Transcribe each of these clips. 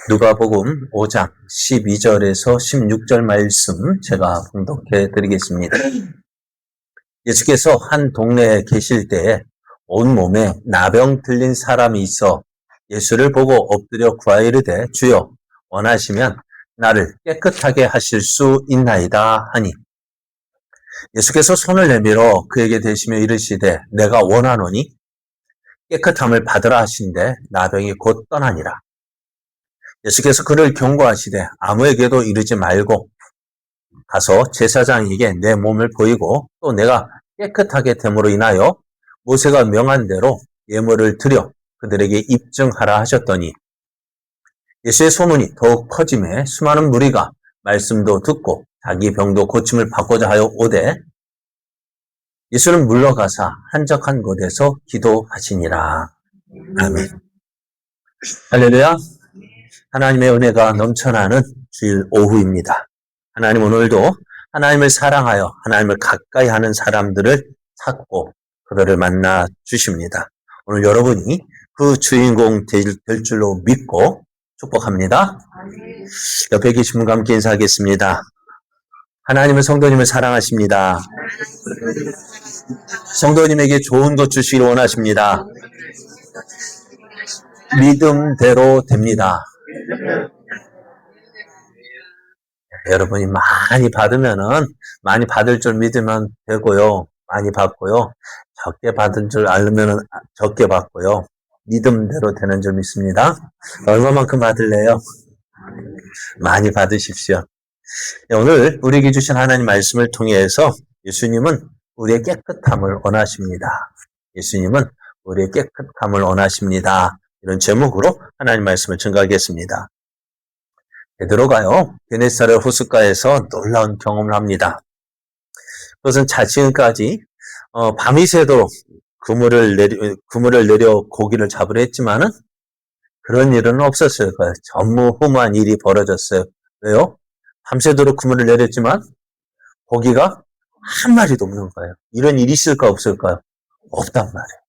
누가복음 5장 12절에서 16절 말씀 제가 봉독해 드리겠습니다. 예수께서 한 동네에 계실 때에 온몸에 나병 들린 사람이 있어 예수를 보고 엎드려 구하이르되 주여 원하시면 나를 깨끗하게 하실 수 있나이다 하니 예수께서 손을 내밀어 그에게 대시며 이르시되 내가 원하노니 깨끗함을 받으라 하신대 나병이 곧 떠나니라. 예수께서 그를 경고하시되 아무에게도 이르지 말고 가서 제사장에게 내 몸을 보이고 또 내가 깨끗하게 됨으로 인하여 모세가 명한 대로 예물을 드려 그들에게 입증하라 하셨더니 예수의 소문이 더욱 커짐에 수많은 무리가 말씀도 듣고 자기 병도 고침을 받고자 하여 오되 예수는 물러가사 한적한 곳에서 기도하시니라. 아멘. 할렐루야. 하나님의 은혜가 넘쳐나는 주일 오후입니다. 하나님 오늘도 하나님을 사랑하여 하나님을 가까이 하는 사람들을 찾고 그들을 만나 주십니다. 오늘 여러분이 그 주인공 될 줄로 믿고 축복합니다. 옆에 계신 분과 함께 인사하겠습니다. 하나님은 성도님을 사랑하십니다. 성도님에게 좋은 것 주시기를 원하십니다. 믿음대로 됩니다. 여러분이 많이 받으면은 많이 받을 줄 믿으면 되고요. 많이 받고요. 적게 받은 줄 알면은 적게 받고요. 믿음대로 되는 줄 믿습니다. 얼마만큼 받을래요? 많이 받으십시오. 오늘 우리에게 주신 하나님 말씀을 통해서 예수님은 우리의 깨끗함을 원하십니다. 예수님은 우리의 깨끗함을 원하십니다. 이런 제목으로 하나님 말씀을 증거하겠습니다. 베드로가요, 게네사렛 호숫가에서 놀라운 경험을 합니다. 그것은 지금까지 밤이 새도록 그물을 내려 고기를 잡으려 했지만은 그런 일은 없었을 거예요. 전무후무한 일이 벌어졌어요. 왜요? 밤새도록 그물을 내렸지만 고기가 한 마리도 없는 거예요. 이런 일이 있을까 없을까요? 없단 말이에요.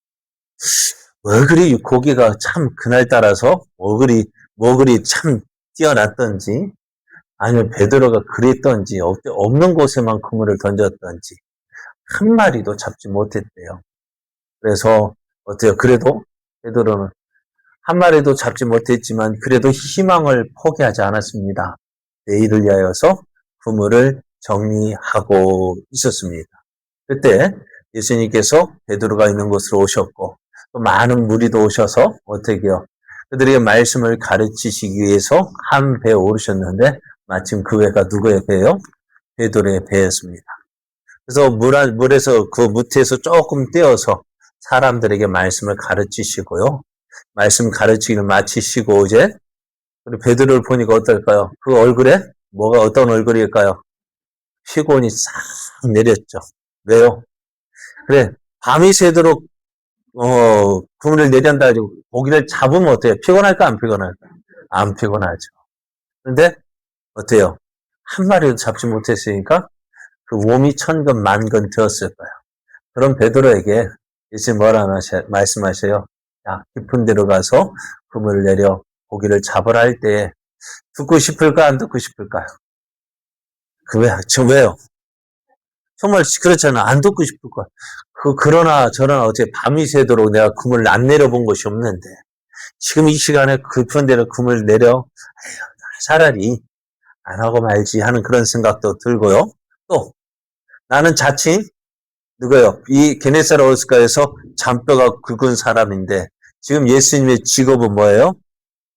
왜 그리 고기가 참 그날따라서 뭐 그리 참 뛰어났던지 아니면 베드로가 그랬던지 없는 곳에만 그물을 던졌던지 한 마리도 잡지 못했대요. 그래서 어때요? 그래도 베드로는 한 마리도 잡지 못했지만 그래도 희망을 포기하지 않았습니다. 내일을 위하여서 그물을 정리하고 있었습니다. 그때 예수님께서 베드로가 있는 곳으로 오셨고 또 많은 무리도 오셔서 어떻게 해요? 그들에게 말씀을 가르치시기 위해서 한 배에 오르셨는데 마침 그 배가 누구의 배요? 베드로의 배였습니다. 그래서 물에서 그 무트에서 조금 떼어서 사람들에게 말씀을 가르치시고요. 말씀 가르치기를 마치시고 이제 그리고 베드로를 보니까 어떨까요? 그 얼굴에 뭐가 어떤 얼굴일까요? 피곤이 싹 내렸죠. 왜요? 그래 밤이 새도록 그물을 내린다 가지고 고기를 잡으면 어때요? 피곤할까 안 피곤할까? 안 피곤하죠. 그런데 어때요? 한 마리도 잡지 못했으니까 그 몸이 천근 만근 되었을 거예요. 그럼 베드로에게 예수님 뭐라 말씀하셔요? 야, 깊은 데로 가서 그물을 내려 고기를 잡으라 할 때에 듣고 싶을까 안 듣고 싶을까요? 왜요? 정말 그렇잖아. 안 듣고 싶을 거야. 그러나 저러나 어제 밤이 새도록 내가 그물을 안 내려본 것이 없는데 지금 이 시간에 깊은 데로 그물을 내려 차라리 안 하고 말지 하는 그런 생각도 들고요. 또 나는 자칭 누구요? 이 게네사렛 호숫가에서 잔뼈가 굵은 사람인데 지금 예수님의 직업은 뭐예요?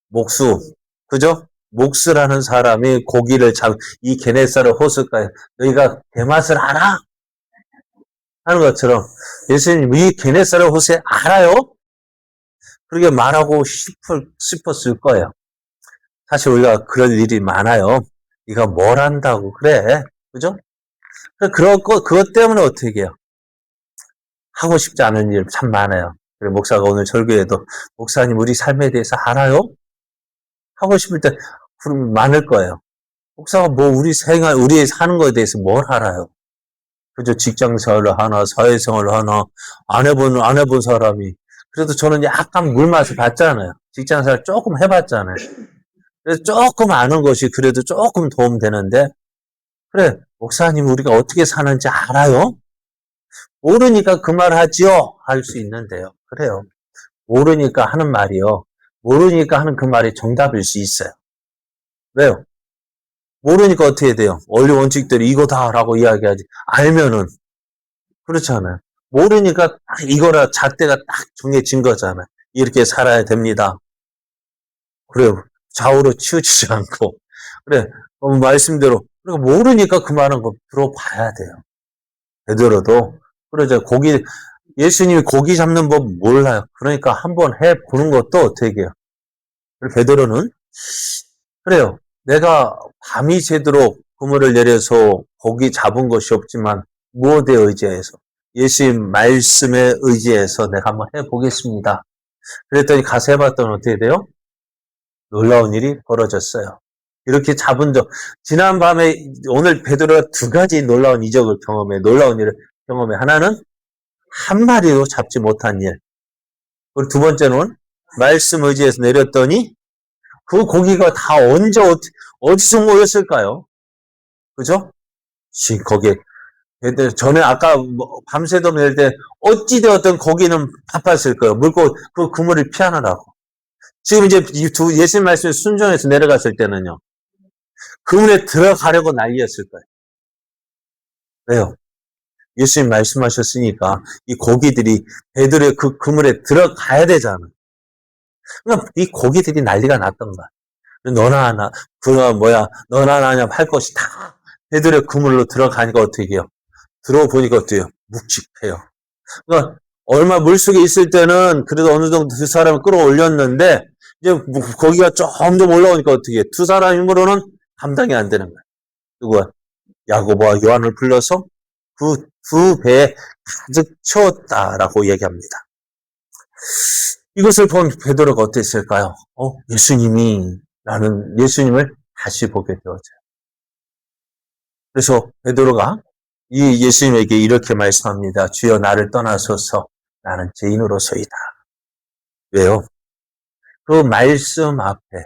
목수. 그죠? 목수라는 사람이 고기를 이 게네사렛 호숫가에 너희가 대맛을 알아? 하는 것처럼 예수님 이 게네사렛 호수에 알아요? 그렇게 말하고 싶었을 거예요. 사실 우리가 그럴 일이 많아요. 네가 뭘 한다고 그래? 그죠? 그것 때문에 어떻게 해요? 하고 싶지 않은 일 참 많아요. 그래 목사가 오늘 설교에도 목사님 우리 삶에 대해서 알아요? 하고 싶을 때 그럼 많을 거예요. 목사가 뭐 우리의 사는 거에 대해서 뭘 알아요? 그죠? 직장생활을 하나, 사회생활을 하나, 안 해본 사람이. 그래도 저는 약간 물맛을 봤잖아요. 직장생활 조금 해봤잖아요. 그래서 조금 아는 것이 그래도 조금 도움되는데, 그래, 목사님, 우리가 어떻게 사는지 알아요? 모르니까 그 말 하지요? 할 수 있는데요. 그래요. 모르니까 하는 말이요. 모르니까 하는 그 말이 정답일 수 있어요. 왜요? 모르니까 어떻게 돼요? 원리 원칙대로 이거다라고 이야기하지. 알면은, 그렇지 않아요. 모르니까 딱 이거라 잣대가 딱 정해진 거잖아요. 이렇게 살아야 됩니다. 그래요. 좌우로 치우치지 않고. 그래, 말씀대로. 그러니까 모르니까 그 말은 거 들어봐야 돼요. 되더라도. 그러죠. 예수님이 고기 잡는 법 몰라요. 그러니까 한번 해보는 것도 되게 해요. 베드로는 그래요. 내가 밤이 새도록 그물을 내려서 고기 잡은 것이 없지만 무엇에 의지해서 예수님 말씀에 의지해서 내가 한번 해보겠습니다. 그랬더니 가서 해봤더니 어떻게 돼요? 놀라운 일이 벌어졌어요. 이렇게 잡은 적 지난 밤에 오늘 베드로가 두 가지 놀라운 이적을 경험해 놀라운 일을 경험해 하나는 한 마리도 잡지 못한 일. 그리고 두 번째는 말씀 의지해서 내렸더니 그 고기가 다 언제 어디서 모였을까요? 그죠? 거기에 전에 아까 밤새도록 낼 때 어찌되었든 고기는 바빴을 거예요. 물고 그 그물을 피하느라고. 지금 이제 예수님 말씀에 순종해서 내려갔을 때는요. 그물에 들어가려고 난리였을 거예요. 왜요? 예수님 말씀하셨으니까 이 고기들이 베드로의 그 그물에 들어가야 되잖아. 그러니까 이 고기들이 난리가 났던 거야. 너나 하나, 너나 나냐 할 것이 다 베드로의 그물로 들어가니까 어떻게 해요? 들어보니까 어때요? 묵직해요. 그러니까 얼마 물속에 있을 때는 그래도 어느 정도 두 사람을 끌어올렸는데 이제 거기가 점점 올라오니까 어떻게 해요? 두 사람 힘으로는 감당이 안 되는 거예요. 누구야? 야고보와 요한을 불러서 그 두 배에 가득 채웠다라고 얘기합니다. 이것을 본 베드로가 어땠을까요? 예수님을 다시 보게 되어져요. 그래서 베드로가 이 예수님에게 이렇게 말씀합니다. 주여 나를 떠나소서 나는 죄인으로서이다. 왜요? 그 말씀 앞에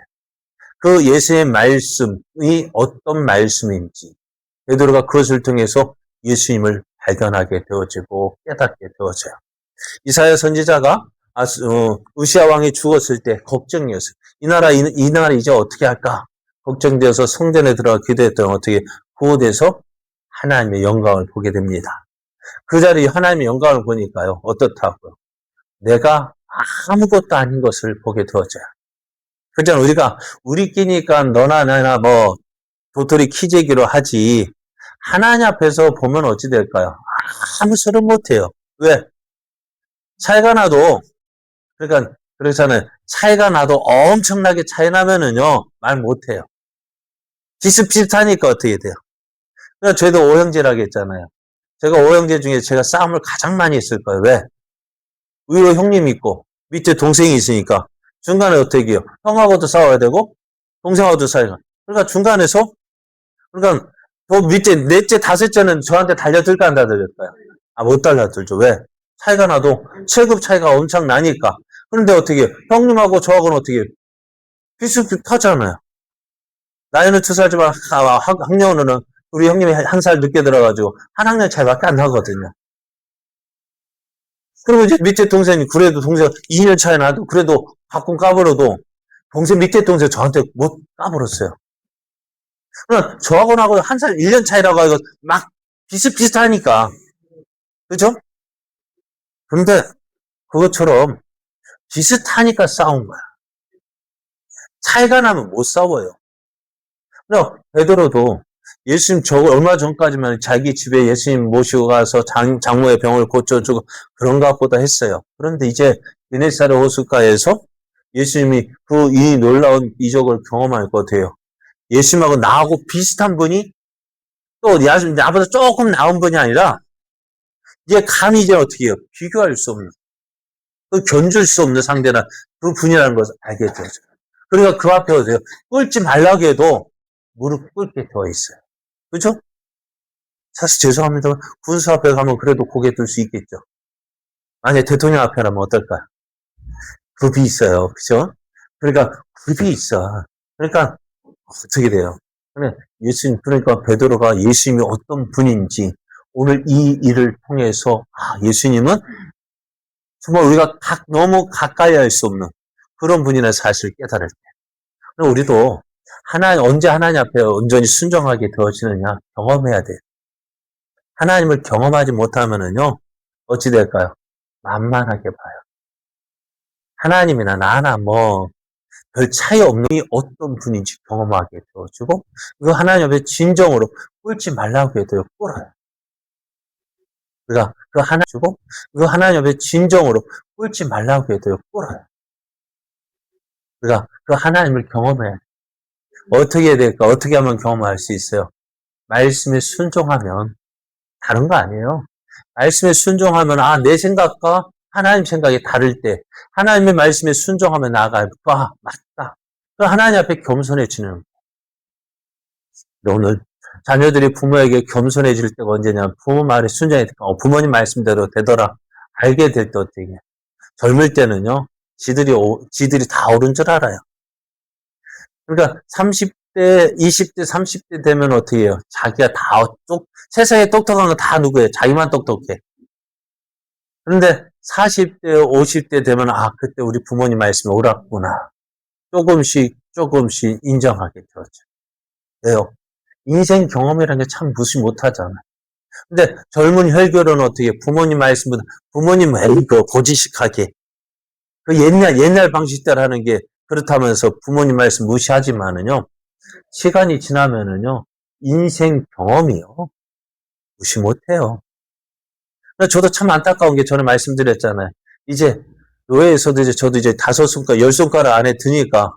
그 예수의 말씀이 어떤 말씀인지 베드로가 그것을 통해서 예수님을 발견하게 되어지고 깨닫게 되어져요. 이사야 선지자가 우시아 왕이 죽었을 때 걱정이었어요. 이 나라 이제 어떻게 할까? 걱정되어서 성전에 들어가 기도했더니 어떻게 구원돼서 하나님의 영광을 보게 됩니다. 그 자리에 하나님의 영광을 보니까요. 어떻다고요? 내가 아무것도 아닌 것을 보게 되어져요. 그잖아 우리끼니까 너나 나나 도토리 키재기로 하지 하나님 앞에서 보면 어찌 될까요? 아무 소리 못해요. 왜? 차이가 나도 그러니까 그렇잖아요. 차이가 나도 엄청나게 차이 나면은요 말 못해요. 비슷비슷하니까 어떻게 돼요? 그러니까 저희도 오형제라고 했잖아요. 제가 오형제 중에 제가 싸움을 가장 많이 했을 거예요. 왜? 위로 형님 있고 밑에 동생이 있으니까 중간에 어떻게 해요? 형하고도 싸워야 되고 동생하고도 싸워야 되고 그러니까 중간에서 그러니까 밑에 넷째 다섯째는 저한테 달려들까 안 달려들까요? 못 달려들죠. 왜? 차이가 나도 체급 차이가 엄청 나니까. 그런데 어떻게 해요? 형님하고 저하고는 어떻게 해요? 비슷하잖아요. 나이는 2살지만 학년으로는 우리 형님이 한 살 늦게 들어가지고 한 학년 차이밖에 안 나거든요. 그리고 이제 밑에 동생이 그래도 동생 2년 차이 나도 그래도 가끔 까불어도 동생 밑에 동생 저한테 못 까불었어요. 그러나 저하고는 한 살 1년 차이라고 해서 막 비슷비슷하니까 그죠? 그런데 그것처럼 비슷하니까 싸운 거야. 차이가 나면 못 싸워요. 그러나 베드로도 예수님 얼마 전까지만 자기 집에 예수님 모시고 가서 장모의 병을 고쳐주고 그런 것보다 했어요. 그런데 이제 게네사렛 호숫가에서 예수님이 이 놀라운 이적을 경험할 것 같아요. 예수님하고 나하고 비슷한 분이 또 나보다 조금 나은 분이 아니라 이제 감히 이제 어떻게 해요? 비교할 수 없는 견줄 수 없는 상대나 그 분이라는 것을 알게 되죠. 그러니까 그 앞에 오세요. 꿇지 말라고 해도 무릎 꿇게 되어 있어요. 그렇죠? 사실 죄송합니다만 군수 앞에 가면 그래도 고개 들 수 있겠죠. 만약에 대통령 앞에라면 어떨까요? 급이 있어요. 그죠? 그러니까 급이 있어. 그러니까 어떻게 돼요? 그러니까 베드로가 예수님이 어떤 분인지 오늘 이 일을 통해서 예수님은 정말 우리가 너무 가까이 할 수 없는 그런 분이라는 사실을 깨달을 때. 그럼 우리도 언제 하나님 앞에 온전히 순종하게 되어지느냐 경험해야 돼요. 하나님을 경험하지 못하면은요, 어찌 될까요? 만만하게 봐요. 하나님이나 나나 별 차이 없는 이 어떤 분인지 경험하게 되어지고, 이거 하나님 앞에 진정으로 꿇지 말라고 해도요, 꿇어요. 우리가 이거 하나님 앞에 진정으로 꿇지 말라고 해도요, 꿇어요. 우리가 그 하나님을 경험해야 돼요. 어떻게 해야 될까? 어떻게 하면 경험할 수 있어요? 말씀에 순종하면 다른 거 아니에요. 말씀에 순종하면 내 생각과 하나님 생각이 다를 때 하나님의 말씀에 순종하면 나아가요. 맞다. 그 하나님 앞에 겸손해지는. 오늘 자녀들이 부모에게 겸손해질 때가 언제냐? 부모 말에 순종해야 될까? 부모님 말씀대로 되더라. 알게 될 때 어떻게 해요? 젊을 때는요. 지들이 다 옳은 줄 알아요. 그러니까 30대, 20대, 30대 되면 어떻게 해요? 자기가 세상에 똑똑한 건 다 누구예요? 자기만 똑똑해. 그런데 40대, 50대 되면 그때 우리 부모님 말씀이 옳았구나. 조금씩 인정하게 되었죠. 왜요? 인생 경험이라는 게 참 무시 못하잖아요. 근데 젊은 혈교는 어떻게 부모님 말씀보다 부모님 고지식하게 그 옛날 방식대로 하는 게 그렇다면서 부모님 말씀 무시하지만은요. 시간이 지나면은요. 인생 경험이요. 무시 못해요. 저도 참 안타까운 게 전에 말씀드렸잖아요. 이제 교회에서도 저도 이제 5손가락, 10손가락 안에 드니까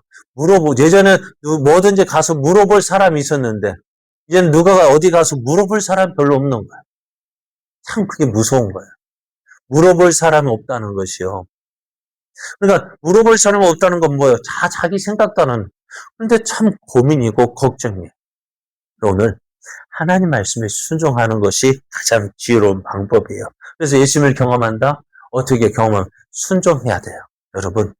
예전에 뭐든지 가서 물어볼 사람이 있었는데 이제는 누가 어디 가서 물어볼 사람 별로 없는 거예요. 참 그게 무서운 거예요. 물어볼 사람이 없다는 것이요. 그러니까 물어볼 사람이 없다는 건 뭐예요? 자기 생각도 안 하는. 근데 참 고민이고 걱정이에요. 오늘 하나님 말씀에 순종하는 것이 가장 지혜로운 방법이에요. 그래서 예수님을 경험한다? 어떻게 경험하면 순종해야 돼요. 여러분,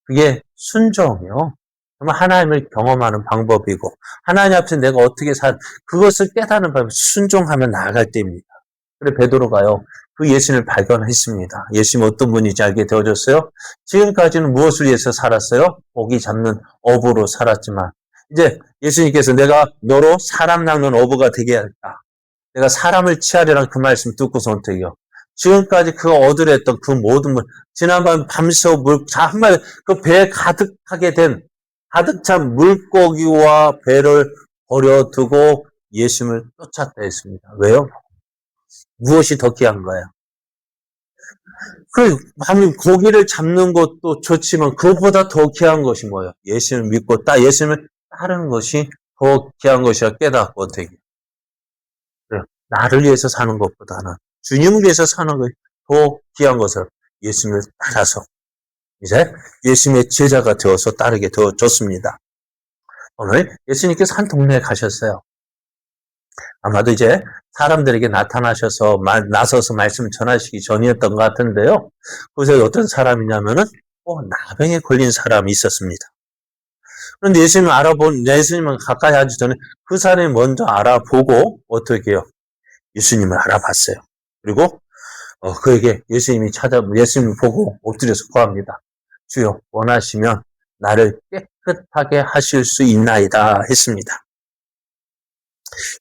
그게 순종이요. 정말 하나님을 경험하는 방법이고 하나님 앞에서 내가 어떻게 그것을 깨닫는 방법, 순종하면 나아갈 때입니다. 그래 베드로가요. 그 예수님을 발견했습니다. 예수님 어떤 분인지 알게 되어졌어요. 지금까지는 무엇을 위해서 살았어요? 고기 잡는 어부로 살았지만 이제 예수님께서 내가 너로 사람 낚는 어부가 되게 하겠다. 내가 사람을 취하리라는 그 말씀 듣고서 어떻게 해요? 지금까지 그 얻으랬던 그 모든 지난밤 밤새 한마디 그 배에 가득 찬 물고기와 배를 버려두고 예수님을 쫓았다 했습니다. 왜요? 무엇이 더 귀한 거예요? 고기를 잡는 것도 좋지만 그것보다 더 귀한 것이 뭐예요? 예수님을 믿고 예수님을 따르는 것이 더 귀한 것이라 깨닫고 어떻게 그래요? 나를 위해서 사는 것보다는 주님을 위해서 사는 것이 더 귀한 것을 예수님을 따라서 이제 예수님의 제자가 되어서 따르게 되어졌습니다. 오늘 예수님께서 한 동네에 가셨어요. 아마도 이제 사람들에게 나서서 말씀을 전하시기 전이었던 것 같은데요. 그래서 어떤 사람이냐면은, 나병에 걸린 사람이 있었습니다. 그런데 예수님을 가까이 하기 전에 그 사람이 먼저 알아보고, 어떻게 해요? 예수님을 알아봤어요. 그리고, 그에게 예수님을 보고 엎드려서 구합니다. 주여, 원하시면 나를 깨끗하게 하실 수 있나이다 했습니다.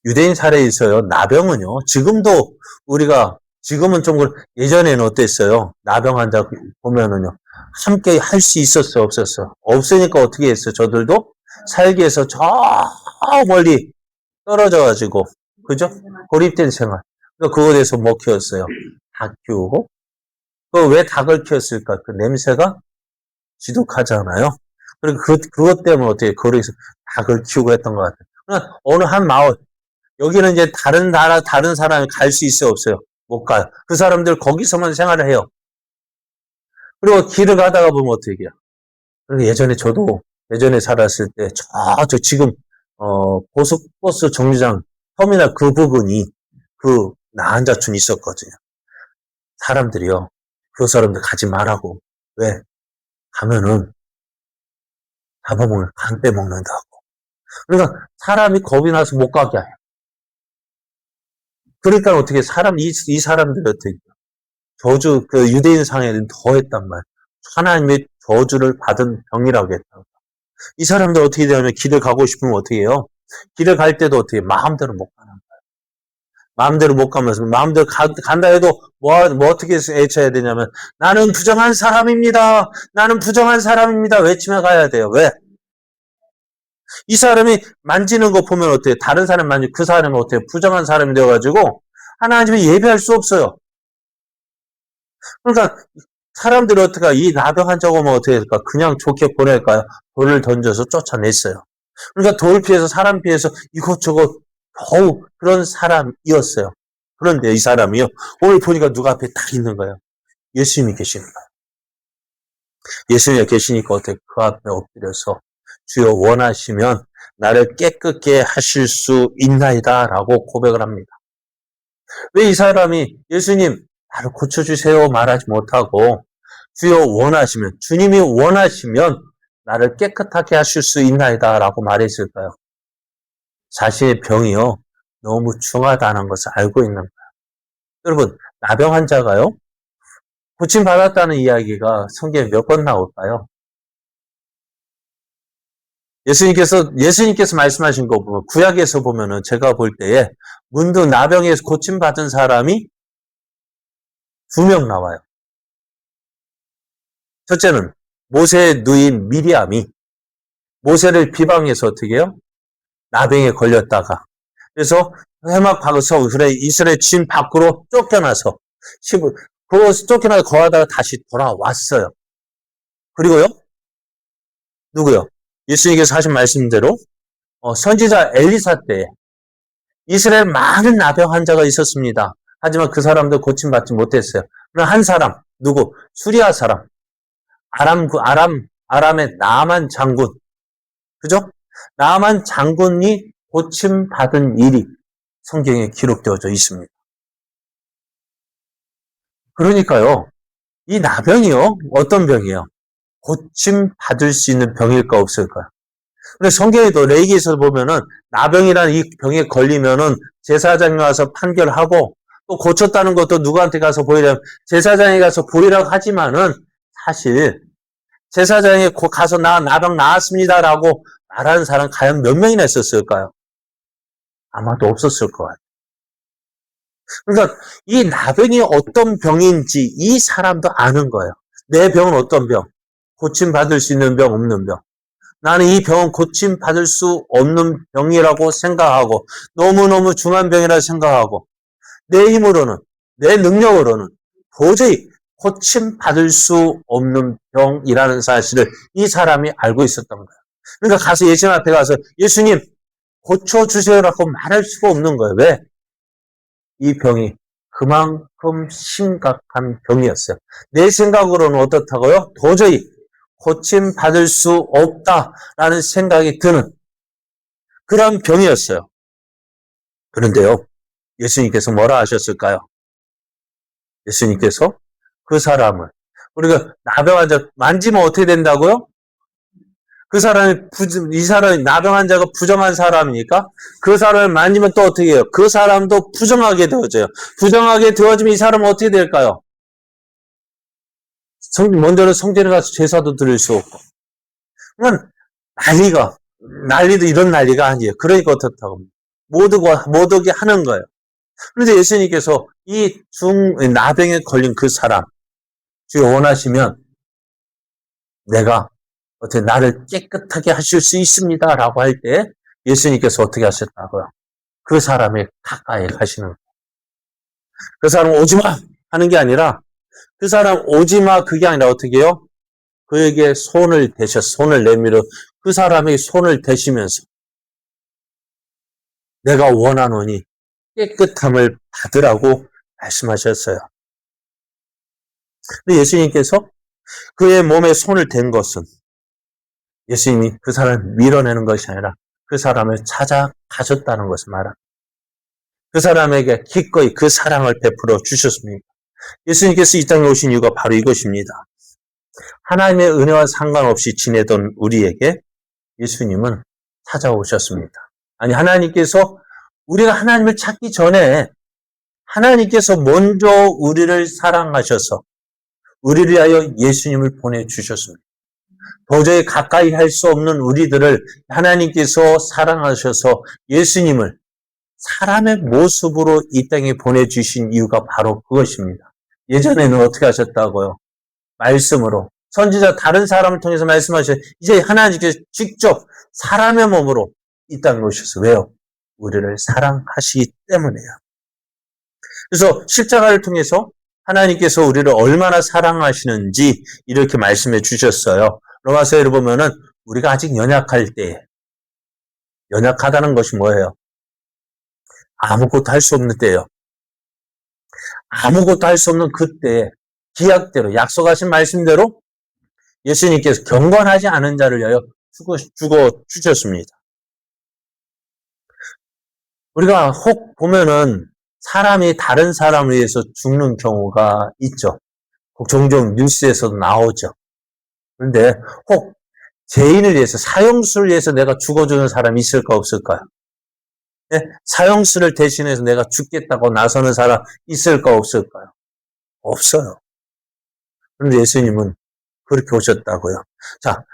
유대인 사례에 있어요. 나병은요. 지금은 좀 예전에는 어땠어요? 나병 환자 보면은요. 함께 할 수 있었어요? 없었어요? 없으니까 어떻게 했어요? 저들도 살기 위해서 저 멀리 떨어져가지고 그죠? 고립된 생활. 그거에 대해서 뭐 키웠어요? 닭 키우고. 왜 닭을 키웠을까? 그 냄새가 지독하잖아요. 그리고 그것 때문에 어떻게 거리에서 닭을 키우고 했던 것 같아요. 그러나 어느 한 마을 여기는 이제 다른 사람이 갈 수 있어요, 없어요? 못 가요. 그 사람들 거기서만 생활을 해요. 그리고 길을 가다가 보면 어떻게 해요? 그리고 예전에 살았을 때, 지금, 고속버스 정류장, 터미널 그 부분이 나한자촌이 있었거든요. 사람들이요. 그 사람들 가지 말라고. 왜? 가면은, 잡아먹으면 간 빼먹는다고. 그러니까 사람이 겁이 나서 못 가게 해요. 그러니까 어떻게 이 사람들이 어떻게 저주, 그 유대인 상에는 더 했단 말이에요. 하나님의 저주를 받은 병이라고 했다고. 이 사람들 어떻게 되냐면 길을 가고 싶으면 어떻게 해요? 길을 갈 때도 어떻게 마음대로 못 가는 거예요. 마음대로 못 가면서 마음대로 간다 해도 뭐 어떻게 외쳐야 되냐면 나는 부정한 사람입니다. 나는 부정한 사람입니다. 외치며 가야 돼요. 왜? 이 사람이 만지는 거 보면 어때요? 다른 사람 만지고 그 사람은 어때요? 부정한 사람이 되어가지고 하나님을 예배할 수 없어요. 그러니까 사람들이 어떻게 이 나병 환자가 오면 어떻게 될까? 그냥 좋게 보낼까요? 돌을 던져서 쫓아냈어요. 그러니까 돌 피해서 사람 피해서 이것저것 더욱 그런 사람이었어요. 그런데 이 사람이요. 오늘 보니까 누가 앞에 딱 있는 거예요. 예수님이 계시는 거예요. 예수님이 계시니까 어떻게 그 앞에 엎드려서 주여 원하시면 나를 깨끗게 하실 수 있나이다 라고 고백을 합니다. 왜 이 사람이 예수님 나를 고쳐주세요 말하지 못하고 주여 원하시면 주님이 원하시면 나를 깨끗하게 하실 수 있나이다 라고 말했을까요? 자신의 병이요 너무 중하다는 것을 알고 있는 거예요. 여러분 나병 환자가요 고침받았다는 이야기가 성경에 몇 번 나올까요? 예수님께서 말씀하신 거 보면 구약에서 보면은 제가 볼 때에 문득 나병에 고침받은 사람이 2명 나와요. 첫째는 모세의 누인 미리암이 모세를 비방해서 어떻게 해요? 나병에 걸렸다가 그래서 회막 박아서 이스라엘 진 밖으로 쫓겨나서 쫓겨나서 거하다가 다시 돌아왔어요. 그리고요 누구요? 예수님께서 하신 말씀대로 선지자 엘리사 때에 이스라엘 많은 나병 환자가 있었습니다. 하지만 그 사람도 고침받지 못했어요. 그러나 한 사람 누구? 수리아 사람 아람의 나만 장군 그죠? 나만 장군이 고침받은 일이 성경에 기록되어져 있습니다. 그러니까요. 이 나병이요. 어떤 병이에요? 고침받을 수 있는 병일까 없을까요? 근데 성경에도 레위기에서 보면은 나병이라는 이 병에 걸리면은 제사장이 와서 판결하고 또 고쳤다는 것도 누구한테 가서 보이려면 제사장이 가서 보이라고 하지만은 사실 제사장이 가서 나병 나았습니다라고 말하는 사람 과연 몇 명이나 있었을까요? 아마도 없었을 것 같아요. 그러니까 이 나병이 어떤 병인지 이 사람도 아는 거예요. 내 병은 어떤 병? 고침받을 수 있는 병, 없는 병. 나는 이 병은 고침받을 수 없는 병이라고 생각하고 너무너무 중한 병이라고 생각하고 내 힘으로는 내 능력으로는 도저히 고침받을 수 없는 병이라는 사실을 이 사람이 알고 있었던 거예요. 그러니까 가서 예수님 앞에 가서 예수님 고쳐주세요라고 말할 수가 없는 거예요. 왜? 이 병이 그만큼 심각한 병이었어요. 내 생각으로는 어떻다고요? 도저히 고침받을 수 없다라는 생각이 드는 그런 병이었어요. 그런데요, 예수님께서 뭐라 하셨을까요? 예수님께서 그 사람을 우리가 나병 환자 만지면 어떻게 된다고요? 이 사람이 나병 환자가 부정한 사람이니까 그 사람을 만지면 또 어떻게 해요? 그 사람도 부정하게 되어져요. 부정하게 되어지면 이 사람은 어떻게 될까요? 먼저는 성전에 가서 제사도 드릴 수 없고. 그러면 난리도 이런 난리가 아니에요. 그러니까 어떻다고. 못 오게 하는 거예요. 그런데 예수님께서 이 나병에 걸린 그 사람, 주여 원하시면 내가 어떻게 나를 깨끗하게 하실 수 있습니다. 라고 할 때 예수님께서 어떻게 하셨다고요? 그 사람의 가까이 가시는 거예요. 그 사람 오지마! 하는 게 아니라 그 사람 오지마 그게 아니라 어떻게 해요? 그에게 손을 내밀어 그 사람의 손을 대시면서 내가 원하노니 깨끗함을 받으라고 말씀하셨어요. 근데 예수님께서 그의 몸에 손을 댄 것은 예수님이 그 사람을 밀어내는 것이 아니라 그 사람을 찾아가셨다는 것을 말합니다. 그 사람에게 기꺼이 그 사랑을 베풀어 주셨습니다. 예수님께서 이 땅에 오신 이유가 바로 이것입니다. 하나님의 은혜와 상관없이 지내던 우리에게 예수님은 찾아오셨습니다. 아니, 하나님께서 우리가 하나님을 찾기 전에 하나님께서 먼저 우리를 사랑하셔서 우리를 위하여 예수님을 보내주셨습니다. 도저히 가까이 할 수 없는 우리들을 하나님께서 사랑하셔서 예수님을 사람의 모습으로 이 땅에 보내주신 이유가 바로 그것입니다. 예전에는 어떻게 하셨다고요? 말씀으로. 선지자 다른 사람을 통해서 말씀하셔요. 이제 하나님께서 직접 사람의 몸으로 이 땅에 오셔서 왜요? 우리를 사랑하시기 때문에요. 그래서 십자가를 통해서 하나님께서 우리를 얼마나 사랑하시는지 이렇게 말씀해 주셨어요. 로마서를 보면은 우리가 아직 연약할 때, 연약하다는 것이 뭐예요? 아무것도 할 수 없는 때예요. 아무것도 할 수 없는 그때에 기약대로 약속하신 말씀대로 예수님께서 경건하지 않은 자를 위하여 죽어 주셨습니다. 우리가 혹 보면은 사람이 다른 사람을 위해서 죽는 경우가 있죠. 종종 뉴스에서도 나오죠. 그런데 혹 죄인을 위해서, 사형수를 위해서 내가 죽어주는 사람이 있을까 없을까요? 네? 사형수를 대신해서 내가 죽겠다고 나서는 사람 있을까 없을까요? 없어요. 그런데 예수님은 그렇게 오셨다고요. 자,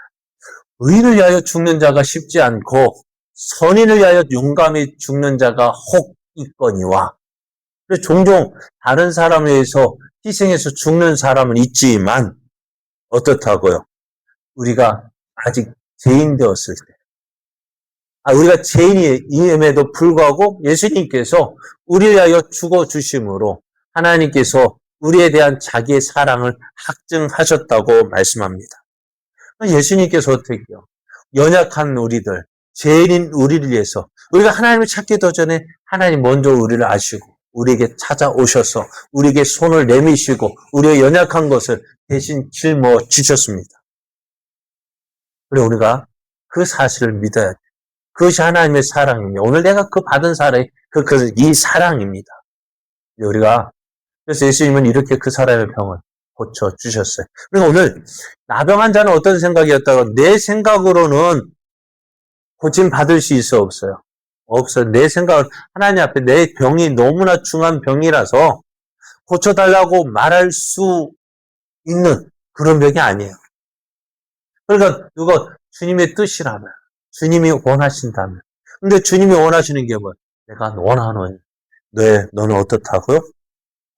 의인을 위하여 죽는 자가 쉽지 않고 선인을 위하여 용감히 죽는 자가 혹 있거니와. 그래서 종종 다른 사람에 의해서 희생해서 죽는 사람은 있지만 어떻다고요? 우리가 아직 죄인 되었을 때, 우리가 죄인임에도 불구하고 예수님께서 우리를 위하여 죽어주심으로 하나님께서 우리에 대한 자기의 사랑을 확증하셨다고 말씀합니다. 예수님께서 어떻게 해요? 연약한 우리들, 죄인인 우리를 위해서 우리가 하나님을 찾기도 전에 하나님 먼저 우리를 아시고 우리에게 찾아오셔서 우리에게 손을 내미시고 우리의 연약한 것을 대신 짊어 주셨습니다. 그리고 우리가 그 사실을 믿어야 돼요. 그것이 하나님의 사랑입니다. 오늘 내가 그 받은 사랑이 이 사랑입니다. 우리가 그래서 예수님은 이렇게 그 사람의 병을 고쳐 주셨어요. 그리고 오늘 나병한 자는 어떤 생각이었다고? 내 생각으로는 고침 받을 수 있어 없어요? 없어요. 내 생각은 하나님 앞에 내 병이 너무나 중한 병이라서 고쳐달라고 말할 수 있는 그런 병이 아니에요. 그러니까 누가 주님의 뜻이라면, 주님이 원하신다면. 근데 주님이 원하시는 게 뭐예요? 내가 원하는 너는 어떻다고요?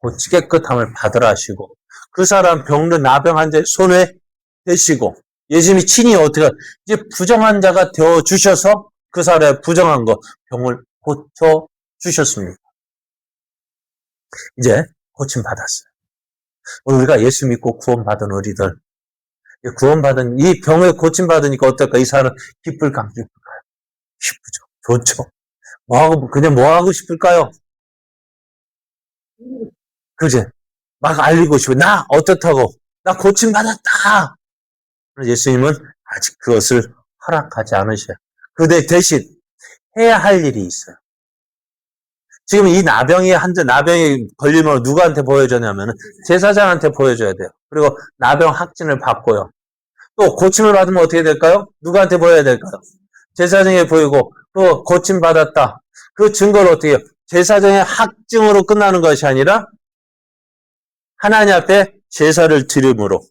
고치 깨끗함을 받으라 하시고 그 사람 병든 나병 환자의 손에 대시고 예수님이 친히 어떻게 이제 부정한 자가 되어 주셔서 그 사람의 부정한 것 병을 고쳐 주셨습니다. 이제 고침 받았어요. 우리가 예수 믿고 구원받은 우리들, 구원받은 이 병에 고침 받으니까 어떨까? 이 사람 기쁠까 안 기쁠까요? 기쁘죠. 좋죠. 그냥 뭐 하고 싶을까요? 그제 막 알리고 싶어. 나 어떻다고? 나 고침 받았다. 예수님은 아직 그것을 허락하지 않으셔요. 그 대신 해야 할 일이 있어요. 지금 이 나병이 걸리면 누구한테 보여주냐면 제사장한테 보여줘야 돼요. 그리고 나병 확진을 받고요. 또 고침을 받으면 어떻게 될까요? 누구한테 보여야 될까요? 제사장에 보이고 또 고침 받았다. 그 증거를 어떻게 해요? 제사장의 확증으로 끝나는 것이 아니라 하나님 앞에 제사를 드림으로.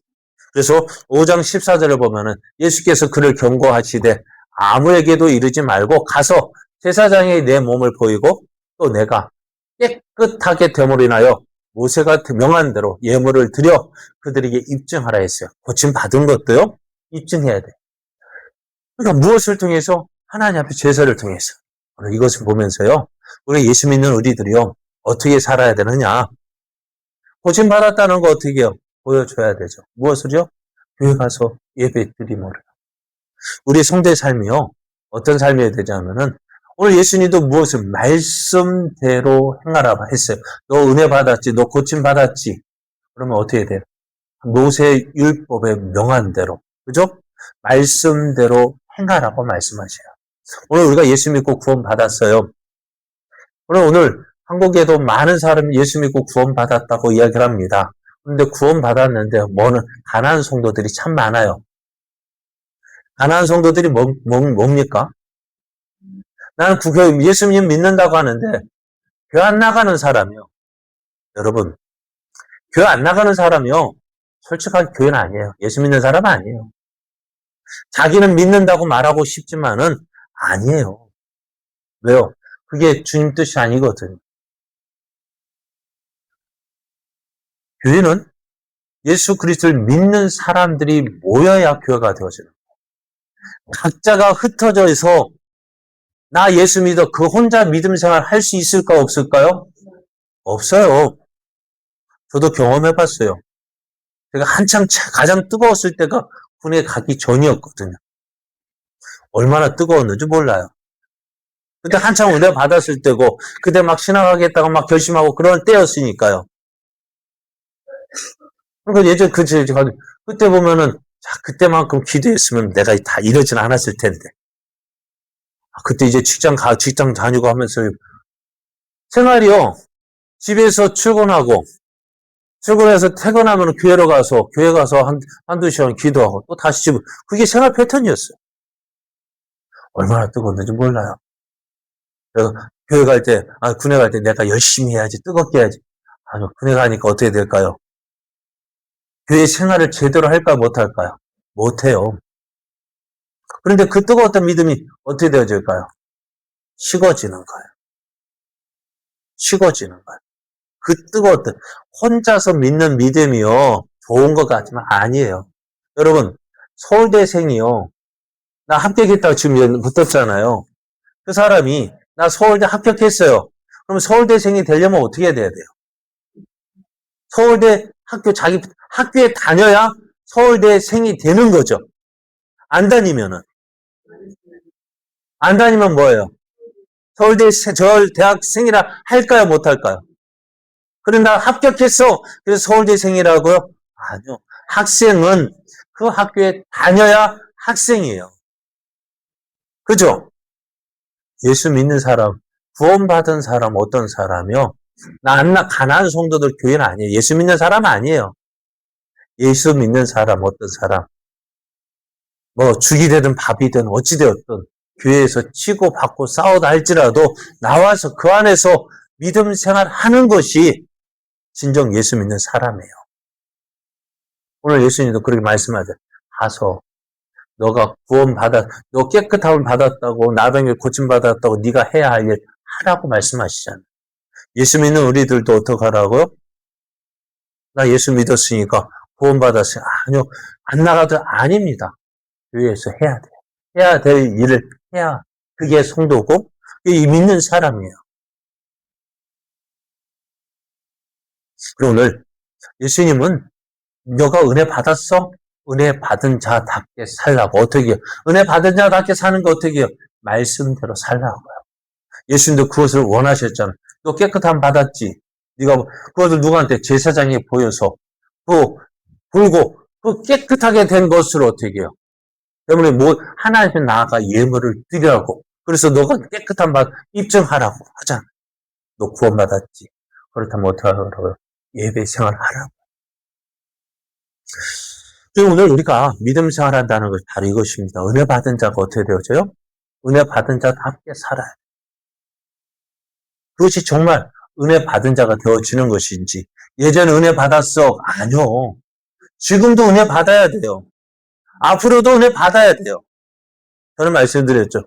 그래서 5장 14절을 보면은 예수께서 그를 경고하시되 아무에게도 이르지 말고 가서 제사장에게 내 몸을 보이고 또 내가 깨끗하게 됨으로 인하여 모세가 명한 대로 예물을 드려 그들에게 입증하라 했어요. 고침 받은 것도요, 입증해야 돼요. 그러니까 무엇을 통해서? 하나님 앞에 제사를 통해서. 이것을 보면서요, 우리 예수 믿는 우리들이요, 어떻게 살아야 되느냐? 고침 받았다는 거 어떻게 해요? 보여줘야 되죠. 무엇을요? 교회 가서 예배 드리므로. 우리 성도의 삶이요, 어떤 삶이어야 되냐면은, 오늘 예수님도 무엇을 말씀대로 행하라 했어요. 너 은혜 받았지, 너 고침 받았지. 그러면 어떻게 돼요? 모세 율법의 명한 대로, 그죠? 말씀대로 행하라고 말씀하셔요. 오늘 우리가 예수 믿고 구원 받았어요. 오늘 한국에도 많은 사람이 예수 믿고 구원 받았다고 이야기를 합니다. 그런데 구원 받았는데 가난한 성도들이 참 많아요. 가난한 성도들이 뭡니까? 나는 예수님 믿는다고 하는데 교회 안 나가는 사람이요. 여러분, 교회 안 나가는 사람이요. 솔직하게 교회는 아니에요. 예수 믿는 사람은 아니에요. 자기는 믿는다고 말하고 싶지만은 아니에요. 왜요? 그게 주님 뜻이 아니거든요. 교회는 예수 그리스도를 믿는 사람들이 모여야 교회가 되어져요. 각자가 흩어져 있어 나 예수 믿어 그 혼자 믿음 생활 할 수 있을까 없을까요? 없어요. 저도 경험해봤어요. 제가 한참 가장 뜨거웠을 때가 군에 가기 전이었거든요. 얼마나 뜨거웠는지 몰라요. 그때 한참 은혜 받았을 때고 그때 막 신앙하겠다고 막 결심하고 그런 때였으니까요. 그러니까 예전 그때 보면은 자, 그때만큼 기도했으면 내가 다 이러진 않았을 텐데. 그때 이제 직장 다니고 하면서 생활이요. 집에서 출근해서 퇴근하면 교회 가서 한두 시간 기도하고 또 다시 그게 생활 패턴이었어요. 얼마나 뜨거웠는지 몰라요. 그래서 교회 갈 때, 군에 갈 때 내가 열심히 해야지, 뜨겁게 해야지. 아니요, 군에 가니까 어떻게 될까요? 교회 생활을 제대로 할까요, 못할까요? 못해요. 그런데 그 뜨거웠던 믿음이 어떻게 되어질까요? 식어지는 거예요. 식어지는 거예요. 그 뜨거웠던, 혼자서 믿는 믿음이요, 좋은 것 같지만 아니에요. 여러분, 서울대생이요, 나 합격했다고 지금 붙었잖아요. 그 사람이, 나 서울대 합격했어요. 그럼 서울대생이 되려면 어떻게 해야 돼요? 서울대 자기 학교에 다녀야 서울대생이 되는 거죠. 안 다니면 뭐예요? 대학생이라 할까요? 못할까요? 그래, 나 합격했어. 그래서 서울대생이라고요? 아니요. 학생은 그 학교에 다녀야 학생이에요. 그죠? 예수 믿는 사람, 구원받은 사람, 어떤 사람이요? 가난한 성도들 교회는 아니에요. 예수 믿는 사람 아니에요. 예수 믿는 사람, 어떤 사람. 죽이 되든 밥이 되든 어찌되었든 교회에서 치고 받고 싸우다 할지라도 나와서 그 안에서 믿음 생활 하는 것이 진정 예수 믿는 사람이에요. 오늘 예수님도 그렇게 말씀하죠. 가서 너가 너 깨끗함을 받았다고 나병에 고침받았다고 네가 해야 할 일 하라고 말씀하시잖아요. 예수 믿는 우리들도 어떻게 하라고요? 나 예수 믿었으니까 구원받았어요. 아니요. 안 나가도 아닙니다. 교회에서 해야 돼요. 해야 될 일을 해야 그게 성도고 그게 믿는 사람이에요. 그리고 오늘 예수님은 너가 은혜 받았어? 은혜 받은 자답게 살라고. 어떻게 해요? 은혜 받은 자답게 사는 거 어떻게 해요? 말씀대로 살라고요. 예수님도 그것을 원하셨잖아. 너 깨끗함 받았지? 네가 그것을 누구한테 제사장에 보여서 그리고 그 깨끗하게 된 것을 어떻게 해요? 때문에 하나님께 나아가 예물을 드리라고. 그래서 너가 깨끗한 바 입증하라고 하잖아. 너 구원받았지. 그렇다면 어떻게 하라고요? 예배 생활하라고. 오늘 우리가 믿음 생활한다는 것이 바로 이것입니다. 은혜 받은 자가 어떻게 되어져요? 은혜 받은 자답게 살아요. 그것이 정말 은혜 받은 자가 되어지는 것인지. 예전에 은혜 받았어. 아니요. 지금도 은혜 받아야 돼요. 앞으로도 은혜 받아야 돼요. 저는 말씀드렸죠.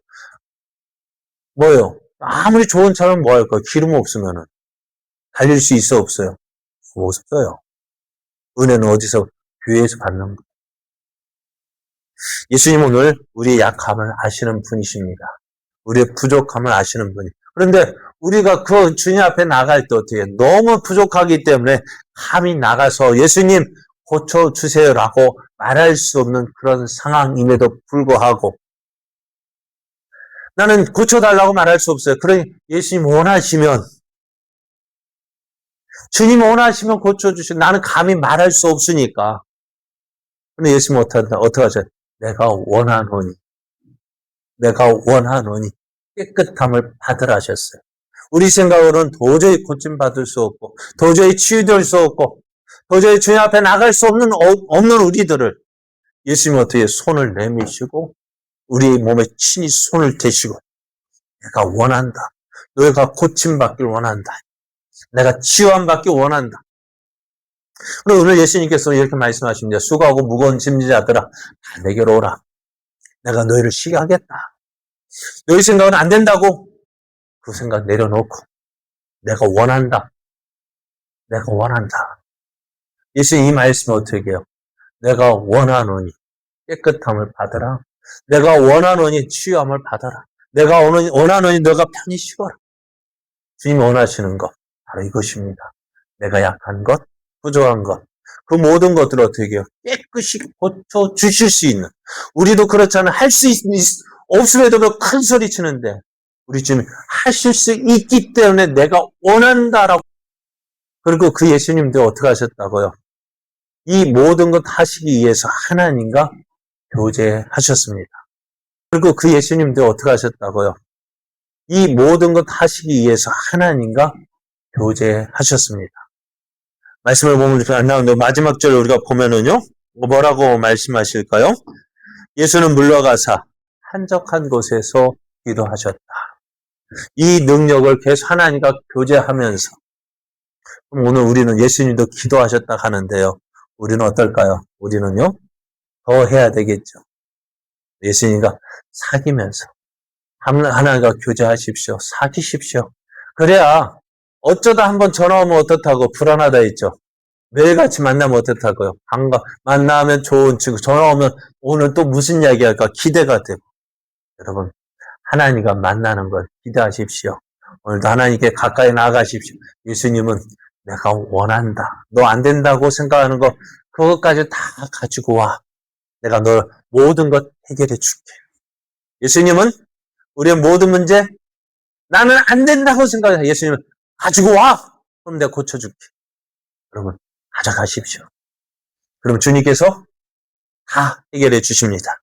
뭐요? 아무리 좋은 차는 뭐 할까요? 기름 없으면은. 달릴 수 있어, 없어요? 없어요. 은혜는 어디서? 교회에서 받는 거예요. 예수님 오늘 우리의 약함을 아시는 분이십니다. 우리의 부족함을 아시는 분이. 그런데 우리가 그 주님 앞에 나갈 때 어떻게 해요? 너무 부족하기 때문에 감히 나가서 예수님 고쳐주세요라고 말할 수 없는 그런 상황임에도 불구하고 나는 고쳐달라고 말할 수 없어요. 그러니 예수님 원하시면 주님 원하시면 고쳐주시고 나는 감히 말할 수 없으니까. 근데 예수님 어떻게 하죠? 내가 원하노니 깨끗함을 받으라 하셨어요. 우리 생각으로는 도저히 고침받을 수 없고 도저히 치유될 수 없고 도저히 주님 앞에 나갈 수 없는 우리들을 예수님이 어떻게 손을 내미시고 우리 몸에 친히 손을 대시고 내가 원한다. 너희가 고침받길 원한다. 내가 치유함받길 원한다. 그리고 오늘 예수님께서 이렇게 말씀하십니다. 수고하고 무거운 짐지자들아 다 내게로 오라. 내가 너희를 쉬게 하겠다. 너희 생각은 안 된다고 그 생각 내려놓고 내가 원한다. 내가 원한다. 예수님 이 말씀을 어떻게 해요? 내가 원하노니 깨끗함을 받으라. 내가 원하노니 치유함을 받아라. 내가 원하노니 너가 편히 쉬어라. 주님이 원하시는 것 바로 이것입니다. 내가 약한 것, 부족한 것, 그 모든 것들을 어떻게 해요? 깨끗이 고쳐주실 수 있는. 우리도 그렇잖아요. 할 수 없음에도 큰 소리 치는데 우리 주님 하실 수 있기 때문에 내가 원한다라고. 그리고 그 예수님도 어떻게 하셨다고요? 이 모든 것 하시기 위해서 하나님과 교제하셨습니다. 그리고 그 예수님도 어떻게 하셨다고요? 이 모든 것 하시기 위해서 하나님과 교제하셨습니다. 말씀을 보면 이렇게 안 나오는데 마지막 절 우리가 보면은요. 뭐라고 말씀하실까요? 예수는 물러가사 한적한 곳에서 기도하셨다. 이 능력을 계속 하나님과 교제하면서 그럼 오늘 우리는 예수님도 기도하셨다 하는데요. 우리는 어떨까요? 우리는요. 더 해야 되겠죠. 예수님과 사귀면서 하나님과 교제하십시오. 사귀십시오. 그래야 어쩌다 한번 전화 오면 어떻다고 불안하다 했죠. 매일같이 만나면 어떻다고요. 만나면 좋은 친구, 전화 오면 오늘 또 무슨 이야기 할까 기대가 되고. 여러분 하나님과 만나는 걸 기대하십시오. 오늘도 하나님께 가까이 나아가십시오. 예수님은 내가 원한다. 너 안 된다고 생각하는 거 그것까지 다 가지고 와. 내가 너 모든 것 해결해 줄게. 예수님은 우리의 모든 문제 나는 안 된다고 생각해. 예수님은 가지고 와. 그럼 내가 고쳐줄게. 여러분 가져가십시오. 그럼 주님께서 다 해결해 주십니다.